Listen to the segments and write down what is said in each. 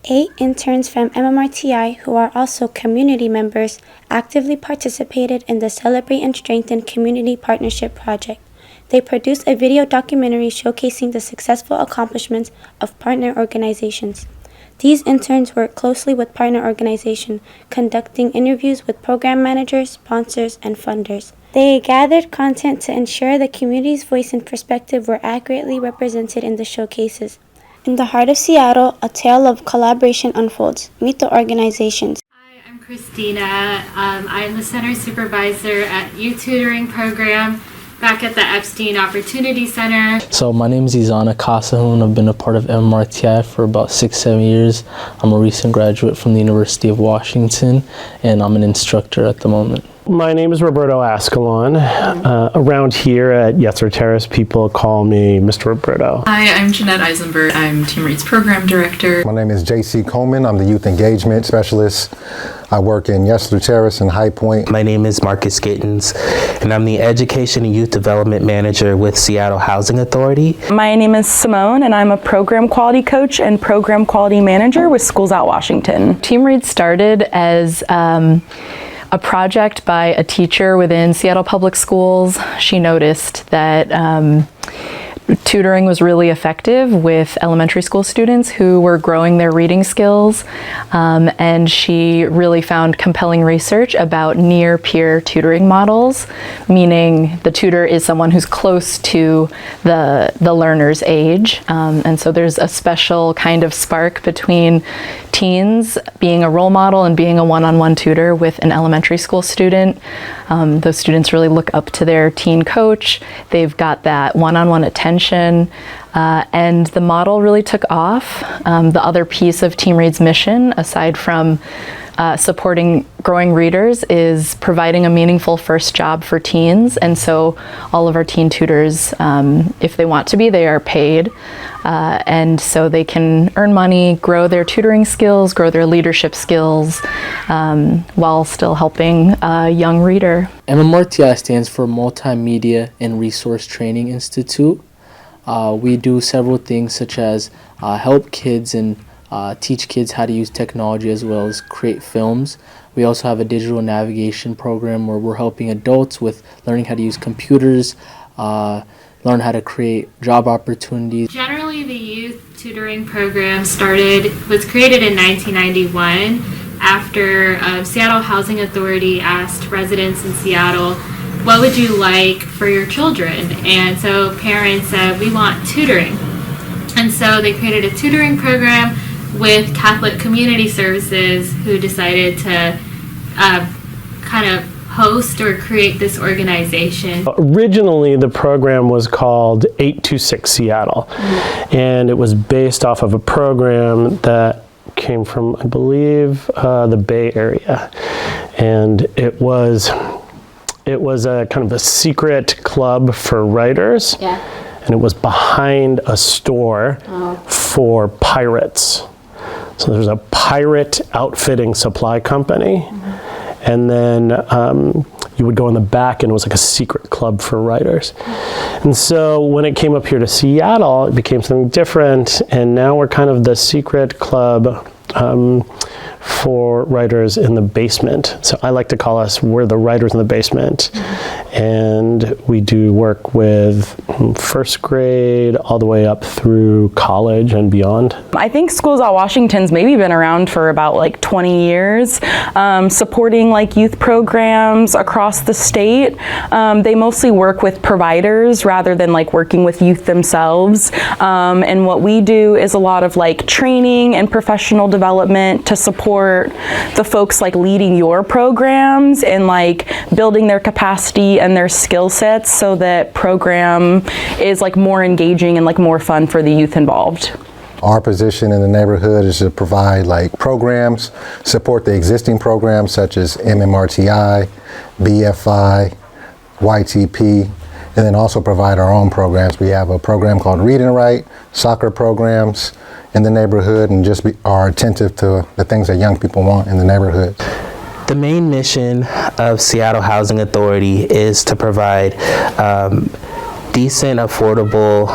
8 interns from MMRTI, who are also community members, actively participated in the Celebrate and Strengthen Community Partnership Project. They produced a video documentary showcasing the successful accomplishments of partner organizations. These interns work closely with partner organizations, conducting interviews with program managers, sponsors, and funders. They gathered content to ensure the community's voice and perspective were accurately represented in the showcases. In the heart of Seattle, a tale of collaboration unfolds. Meet the organizations. Hi, I'm Christina. I'm the center supervisor at Youth Tutoring Program back at the Epstein Opportunity Center. So my name is Ezana Kassahun. I've been a part of MMRTI for about 6-7 years. I'm a recent graduate from the University of Washington, and I'm an instructor at the moment. My name is Roberto Asacoln. Around here at Yesler Terrace, people call me Mr. Roberto. Hi, I'm Jeanette Eisenberg. I'm Team Read's Program Director. My name is Jaycee Coleman. I'm the Youth Engagement Specialist. I work in Yesler Terrace and High Point. My name is Marques Gittens, and I'm the Education and Youth Development Manager with Seattle Housing Authority. My name is Samone, and I'm a Program Quality Coach and Program Quality Manager with Schools Out Washington. Team Read started as a project by a teacher within Seattle Public Schools. She noticed that tutoring was really effective with elementary school students who were growing their reading skills, and she really found compelling research about near-peer tutoring models, meaning the tutor is someone who's close to the learner's age, and so there's a special kind of spark between teens being a role model and being a one-on-one tutor with an elementary school student. Those students really look up to their teen coach. They've got that one-on-one attention, and the model really took off. The other piece of Team Read's mission, aside from supporting growing readers, is providing a meaningful first job for teens. And so all of our teen tutors, if they want to be, they are paid. And so they can earn money, grow their tutoring skills, grow their leadership skills, while still helping a young reader. MMRTI stands for Multimedia and Resource Training Institute. We do several things such as help kids and teach kids how to use technology as well as create films. We also have a digital navigation program where we're helping adults with learning how to use computers, learn how to create job opportunities. Generally, the youth tutoring program was created in 1991 after Seattle Housing Authority asked residents in Seattle, what would you like for your children? And so parents said, we want tutoring. And so they created a tutoring program with Catholic Community Services, who decided to kind of host or create this organization. Originally, the program was called 826 Seattle, and it was based off of a program that came from, I believe, the Bay Area, and it was a kind of a secret club for writers, and it was behind a store for pirates. So there's a pirate outfitting supply company, and then you would go in the back and it was like a secret club for writers. And so when it came up here to Seattle, it became something different, and now we're kind of the secret club for writers in the basement. So I like to call us, we're the writers in the basement. And we do work with first grade all the way up through college and beyond. I think Schools Out Washington's maybe been around for about like 20 years, supporting like youth programs across the state. They mostly work with providers rather than like working with youth themselves. And what we do is a lot of like training and professional development to support the folks like leading your programs and like building their capacity and their skill sets so that program is like more engaging and like more fun for the youth involved. Our position in the neighborhood is to provide like programs, support the existing programs such as MMRTI, BFI, YTP, and then also provide our own programs. We have a program called Read and Write, soccer programs in the neighborhood, and just are attentive to the things that young people want in the neighborhood. The main mission of Seattle Housing Authority is to provide decent, affordable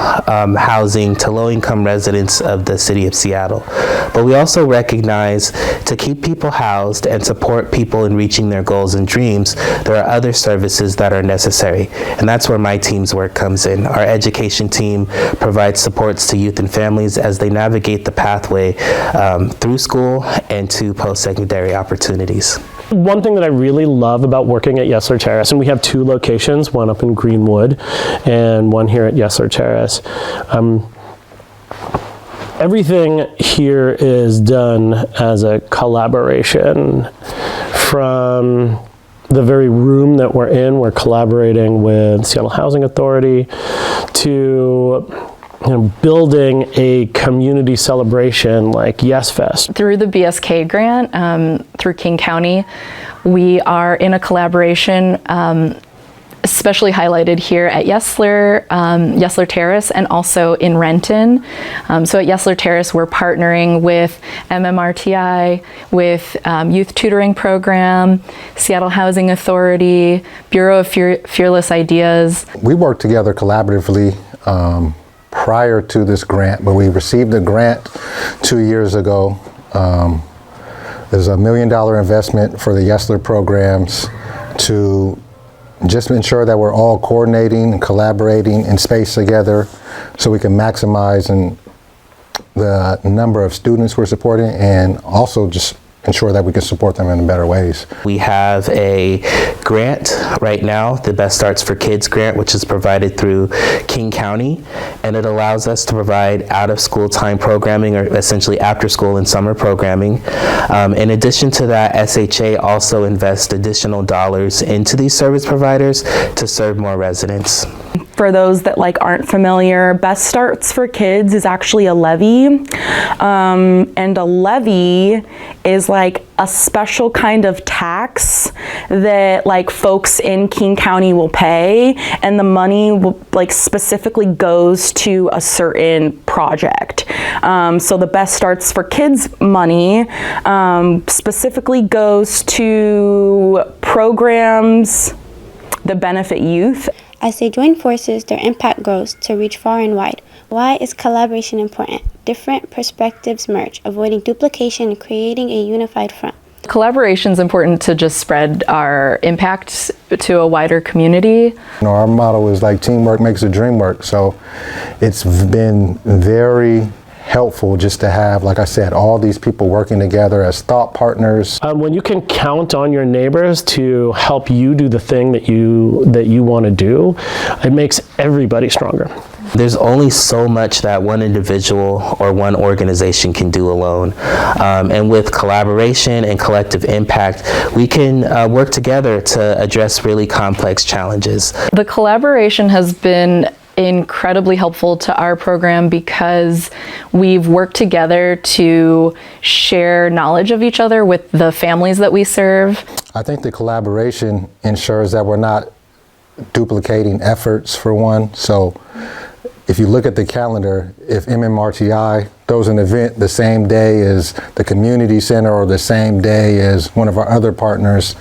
housing to low-income residents of the city of Seattle. But we also recognize to keep people housed and support people in reaching their goals and dreams, there are other services that are necessary. And that's where my team's work comes in. Our education team provides supports to youth and families as they navigate the pathway through school and to post-secondary opportunities. One thing that I really love about working at Yesler Terrace, and we have 2 locations, one up in Greenwood and one here at Yesler Terrace. Everything here is done as a collaboration. From the very room that we're in, we're collaborating with Seattle Housing Authority to building a community celebration like Yes Fest. Through the BSK grant, through King County, we are in a collaboration especially highlighted here at Yesler Terrace and also in Renton. So at Yesler Terrace, we're partnering with MMRTI, with Youth Tutoring Program, Seattle Housing Authority, Bureau of Fearless Ideas. We work together collaboratively prior to this grant, but we received a grant 2 years ago. There's $1 million investment for the Yesler programs to just ensure that we're all coordinating and collaborating in space together so we can maximize the number of students we're supporting and also just ensure that we can support them in better ways. We have a grant right now, the Best Starts for Kids grant, which is provided through King County, and it allows us to provide out-of-school time programming, or essentially after-school and summer programming. In addition to that, SHA also invests additional dollars into these service providers to serve more residents. For those that aren't familiar, Best Starts for Kids is actually a levy, and a levy is a special kind of tax that folks in King County will pay, and the money will specifically goes to a certain project. So the Best Starts for Kids money specifically goes to programs that benefit youth. As they join forces, their impact grows to reach far and wide. Why is collaboration important? Different perspectives merge, avoiding duplication and creating a unified front. Collaboration is important to just spread our impact to a wider community. Our motto is teamwork makes the dream work. So it's been very helpful just to have, like I said, all these people working together as thought partners. When you can count on your neighbors to help you do the thing that you want to do, it makes everybody stronger. There's only so much that one individual or one organization can do alone. And with collaboration and collective impact, we can work together to address really complex challenges. The collaboration has been incredibly helpful to our program because we've worked together to share knowledge of each other with the families that we serve. I think the collaboration ensures that we're not duplicating efforts, for one. So if you look at the calendar, if MMRTI throws an event the same day as the community center or the same day as one of our other partners,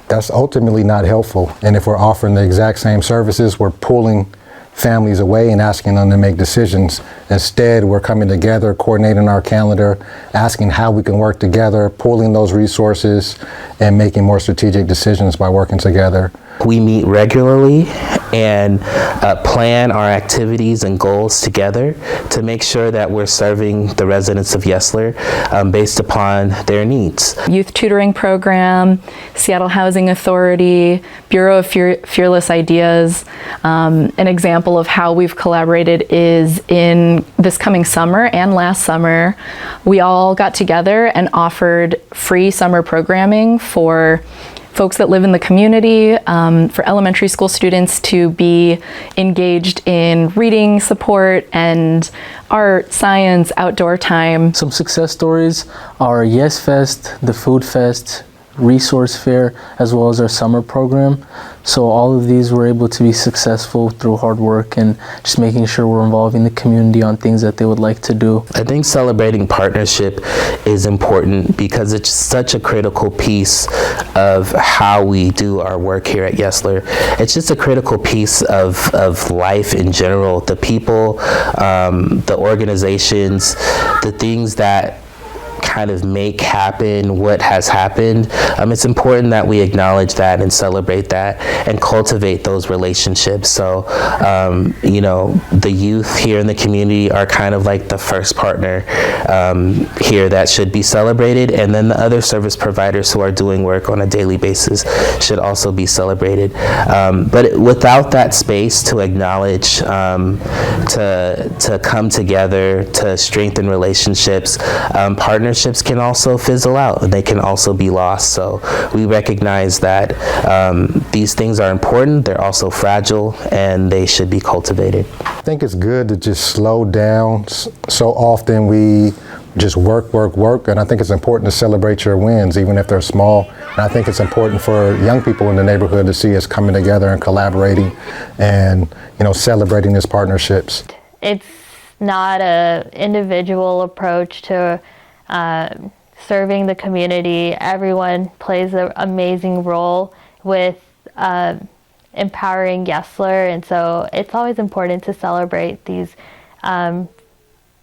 that's ultimately not helpful. And if we're offering the exact same services, we're pulling families away and asking them to make decisions. Instead, we're coming together, coordinating our calendar, asking how we can work together, pooling those resources, and making more strategic decisions by working together. We meet regularly and plan our activities and goals together to make sure that we're serving the residents of Yesler based upon their needs. Youth Tutoring Program, Seattle Housing Authority, Bureau of Fearless Ideas. An example of how we've collaborated is in this coming summer and last summer, we all got together and offered free summer programming for folks that live in the community, for elementary school students to be engaged in reading support and art, science, outdoor time. Some success stories are Yes Fest, the Food Fest, resource fair, as well as our summer program. So all of these were able to be successful through hard work and just making sure we're involving the community on things that they would like to do. I think celebrating partnership is important because it's such a critical piece of how we do our work here at Yesler. It's just a critical piece of life in general. The people, the organizations, the things that kind of make happen what has happened. It's important that we acknowledge that and celebrate that and cultivate those relationships. So, you know, the youth here in the community are kind of like the first partner here that should be celebrated, and then the other service providers who are doing work on a daily basis should also be celebrated. But without that space to acknowledge, to come together, to strengthen relationships, partnerships can also fizzle out and they can also be lost. So we recognize that these things are important, they're also fragile, and they should be cultivated. I think it's good to just slow down. So often we just work, and I think it's important to celebrate your wins, even if they're small. And I think it's important for young people in the neighborhood to see us coming together and collaborating and, you know, celebrating these partnerships. It's not an individual approach to serving the community. Everyone plays an amazing role with empowering Yesler, and so it's always important to celebrate these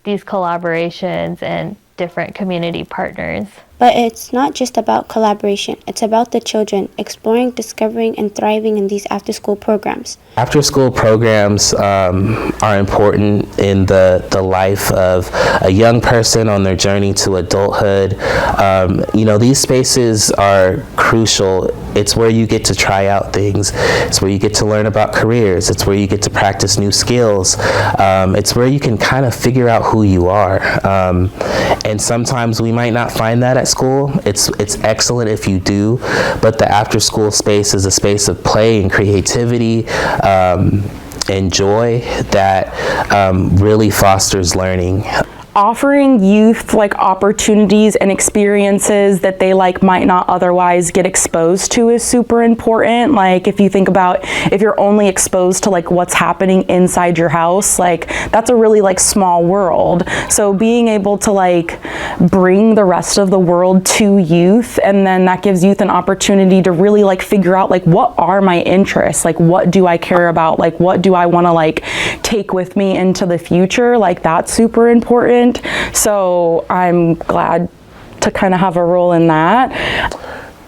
collaborations and different community partners. But it's not just about collaboration. It's about the children exploring, discovering, and thriving in these after-school programs. After-school programs are important in the life of a young person on their journey to adulthood. You know, these spaces are crucial. It's where you get to try out things. It's where you get to learn about careers. It's where you get to practice new skills. It's where you can kind of figure out who you are. And sometimes we might not find that at school. It's excellent if you do, but the after school space is a space of play and creativity and joy that really fosters learning. Offering youth like opportunities and experiences that they like might not otherwise get exposed to is super important. Like if you think about if you're only exposed to like what's happening inside your house, like that's a really like small world. So being able to like bring the rest of the world to youth, and then that gives youth an opportunity to really like figure out like what are my interests, like what do I care about, like what do I want to like take with me into the future, like that's super important. So I'm glad to kind of have a role in that.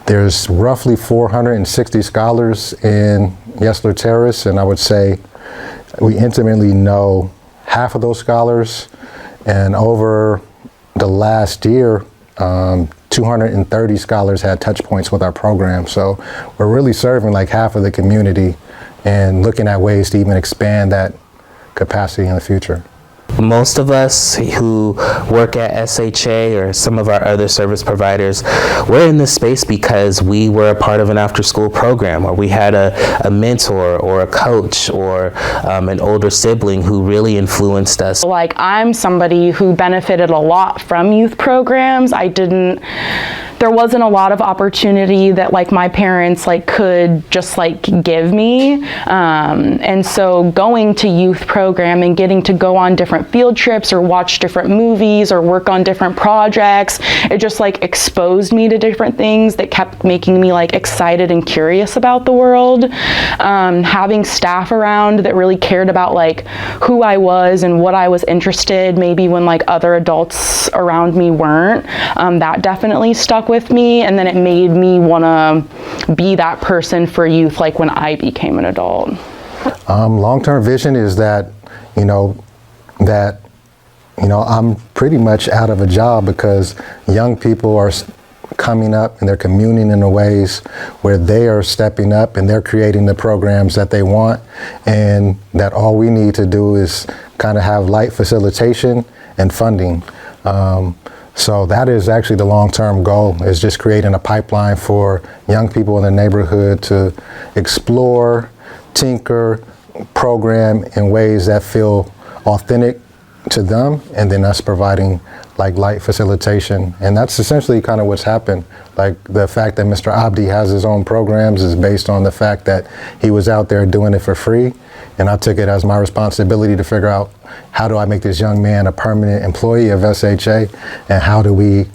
There's roughly 460 scholars in Yesler Terrace, and I would say we intimately know half of those scholars, and over the last year 230 scholars had touch points with our program. So we're really serving like half of the community and looking at ways to even expand that capacity in the future. Most of us who work at SHA or some of our other service providers, we're in this space because we were a part of an after-school program, or we had a mentor or a coach or an older sibling who really influenced us. Like I'm somebody who benefited a lot from youth programs. There wasn't a lot of opportunity that like my parents like could just like give me. And so going to youth program and getting to go on different field trips or watch different movies or work on different projects, it just like exposed me to different things that kept making me like excited and curious about the world. Having staff around that really cared about like who I was and what I was interested, maybe when like other adults around me weren't, that definitely stuck with me, and then it made me want to be that person for youth like when I became an adult. Long-term vision is that, I'm pretty much out of a job because young people are coming up and they're communing in the ways where they are stepping up and they're creating the programs that they want, and that all we need to do is kind of have light facilitation and funding. So that is actually the long-term goal, is just creating a pipeline for young people in the neighborhood to explore, tinker, program in ways that feel authentic to them, and then us providing like light facilitation. And that's essentially kind of what's happened. Like the fact that Mr. Abdi has his own programs is based on the fact that he was out there doing it for free. And I took it as my responsibility to figure out, how do I make this young man a permanent employee of SHA, and how do we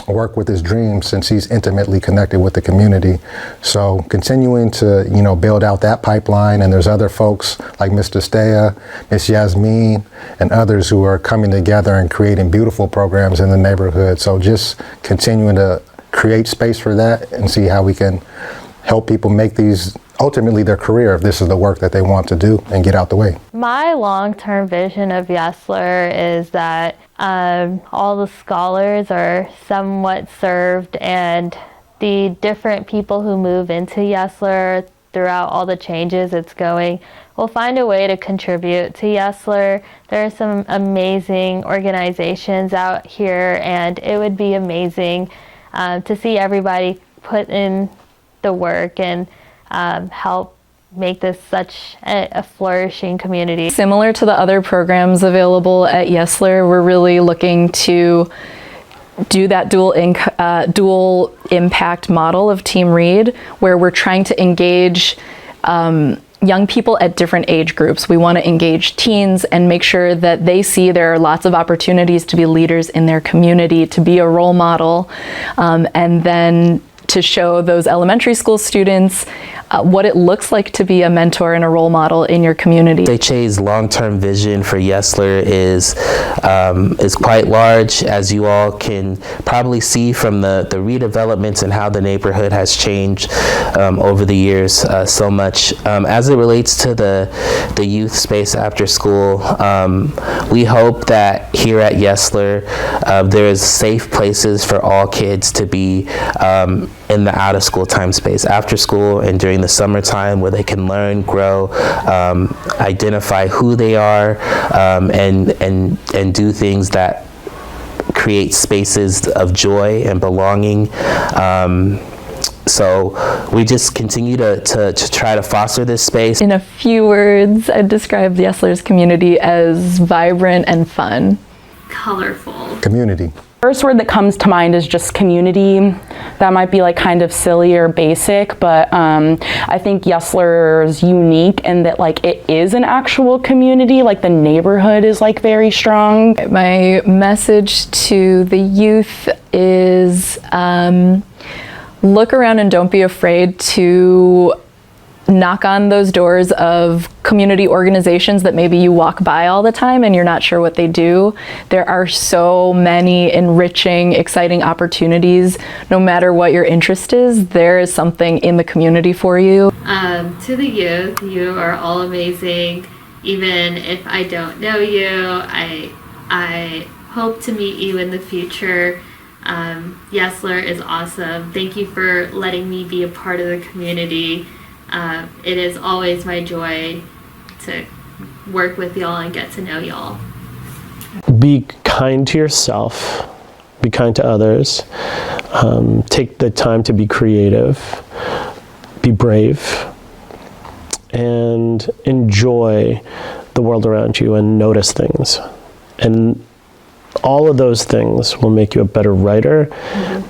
work with his dreams, since he's intimately connected with the community. So continuing to, build out that pipeline, and there's other folks like Mr. Stea, Miss Yasmin, and others who are coming together and creating beautiful programs in the neighborhood. So just continuing to create space for that and see how we can help people make these ultimately their career, if this is the work that they want to do, and get out the way. My long-term vision of Yesler is that all the scholars are somewhat served, and the different people who move into Yesler throughout all the changes it's going will find a way to contribute to Yesler. There are some amazing organizations out here, and it would be amazing to see everybody put in the work and help make this such a flourishing community. Similar to the other programs available at Yesler, we're really looking to do that dual impact model of Team Read, where we're trying to engage young people at different age groups. We want to engage teens and make sure that they see there are lots of opportunities to be leaders in their community, to be a role model, and then to show those elementary school students what it looks like to be a mentor and a role model in your community. SHA's long-term vision for Yesler is quite large, as you all can probably see from the redevelopments and how the neighborhood has changed over the years so much. As it relates to the youth space after school, we hope that here at Yesler there is safe places for all kids to be in the out-of-school time space, after school and during the summertime, where they can learn, grow, identify who they are, and do things that create spaces of joy and belonging. So we just continue to try to foster this space. In a few words, I'd describe Yesler's community as vibrant and fun. Colorful. Community. First word that comes to mind is just community. That might be like kind of silly or basic, but I think Yesler's unique in that like it is an actual community, like the neighborhood is like very strong. My message to the youth is look around and don't be afraid to knock on those doors of community organizations that maybe you walk by all the time and you're not sure what they do. There are so many enriching, exciting opportunities. No matter what your interest is, there is something in the community for you. To the youth, you are all amazing. Even if I don't know you, I hope to meet you in the future. Yesler is awesome. Thank you for letting me be a part of the community. It is always my joy to work with y'all and get to know y'all. Be kind to yourself, be kind to others, take the time to be creative, be brave, and enjoy the world around you and notice things. And all of those things will make you a better writer,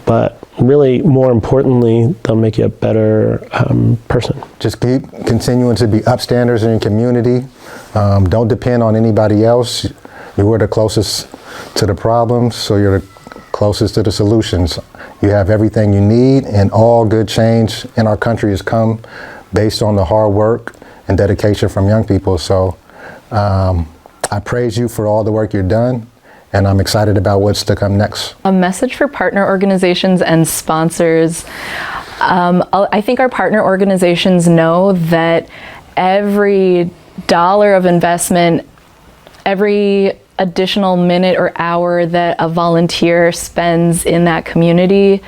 but really, more importantly, they'll make you a better person. Just keep continuing to be upstanders in your community. Don't depend on anybody else. You are the closest to the problems, so you're the closest to the solutions. You have everything you need, and all good change in our country has come based on the hard work and dedication from young people. So I praise you for all the work you've done, and I'm excited about what's to come next. A message for partner organizations and sponsors. I think our partner organizations know that every dollar of investment, every additional minute or hour that a volunteer spends in that community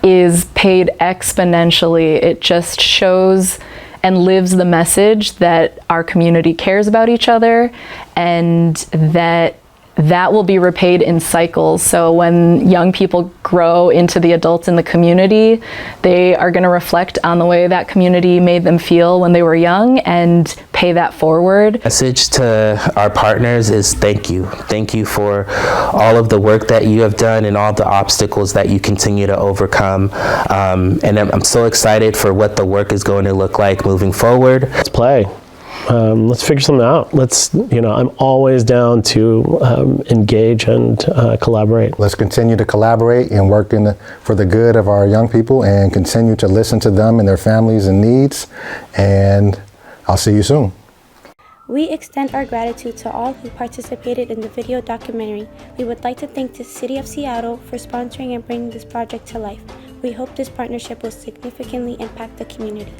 is paid exponentially. It just shows and lives the message that our community cares about each other, and that that will be repaid in cycles. So when young people grow into the adults in the community, they are going to reflect on the way that community made them feel when they were young and pay that forward. Message to our partners is thank you. Thank you for all of the work that you have done and all the obstacles that you continue to overcome. And I'm so excited for what the work is going to look like moving forward. Let's play. Let's figure something out. I'm always down to engage and collaborate. Let's continue to collaborate and work for the good of our young people and continue to listen to them and their families and needs. And I'll see you soon. We extend our gratitude to all who participated in the video documentary. We would like to thank the City of Seattle for sponsoring and bringing this project to life. We hope this partnership will significantly impact the community.